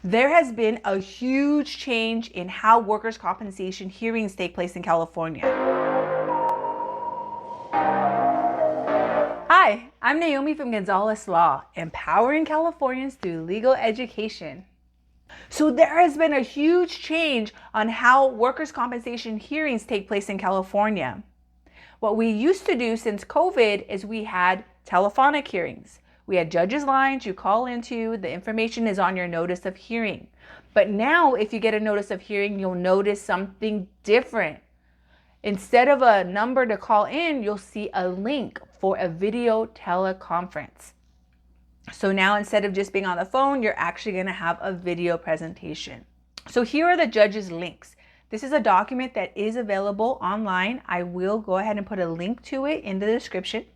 There has been a huge change in how workers' compensation hearings take place in California. Hi, I'm Naomi from Gonzalez Law, empowering Californians through legal education. So there has been a huge change on how workers' compensation hearings take place in California. What we used to do since COVID is we had telephonic hearings. We had judges' lines you call into, the information is on your notice of hearing. But now if you get a notice of hearing, you'll notice something different. Instead of a number to call in, you'll see a link for a video teleconference. So now instead of just being on the phone, you're actually going to have a video presentation. So here are the judges' links. This is a document that is available online. I will go ahead and put a link to it in the description.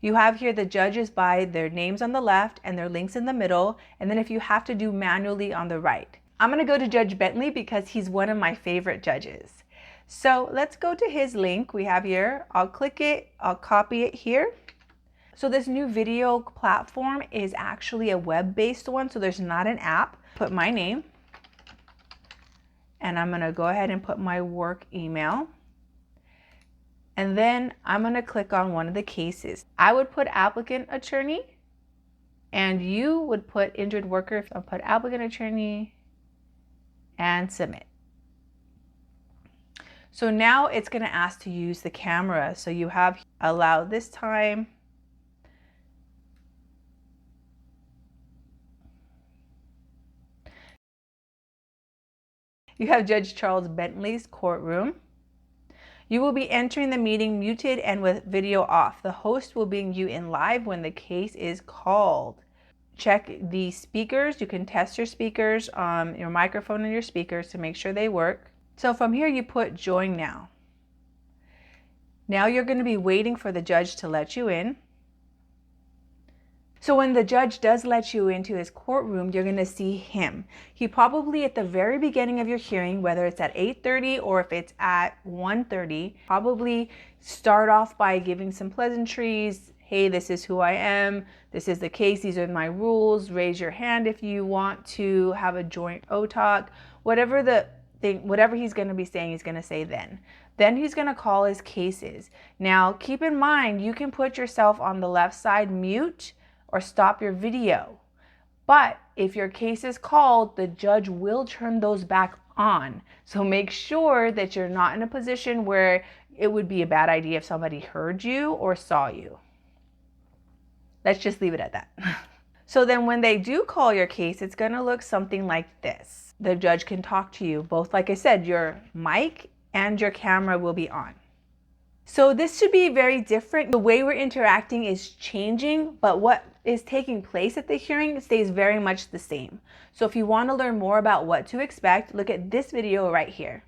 You have here the judges by their names on the left and their links in the middle. And then if you have to do manually on the right. I'm going to go to Judge Bentley because he's one of my favorite judges. So let's go to his link we have here. I'll click it, I'll copy it here. So this new video platform is actually a web-based one, so there's not an app. Put my name, and I'm gonna go ahead and put my work email. And then I'm gonna click on one of the cases. I would put applicant attorney, and you would put injured worker. I'll put applicant attorney and submit. So now it's gonna ask to use the camera. So you have allow this time. You have Judge Charles Bentley's courtroom. You will be entering the meeting muted and with video off. The host will bring you in live when the case is called. Check the speakers. You can test your speakers, your microphone and your speakers to make sure they work. So from here you put join now. Now you're going to be waiting for the judge to let you in. So when the judge does let you into his courtroom, you're going to see him. He probably at the very beginning of your hearing, whether it's at 8:30 or if it's at 1:30, probably start off by giving some pleasantries. Hey, this is who I am. This is the case. These are my rules. Raise your hand if you want to have a joint OTOC. Whatever he's going to be saying, he's going to say then. Then he's going to call his cases. Now, keep in mind, you can put yourself on the left side mute or stop your video. But if your case is called, the judge will turn those back on. So make sure that you're not in a position where it would be a bad idea if somebody heard you or saw you. Let's just leave it at that. So then when they do call your case, it's gonna look something like this. The judge can talk to you, both, like I said, your mic and your camera will be on. So this should be very different. The way we're interacting is changing, but what is taking place at the hearing stays very much the same. So if you want to learn more about what to expect, look at this video right here.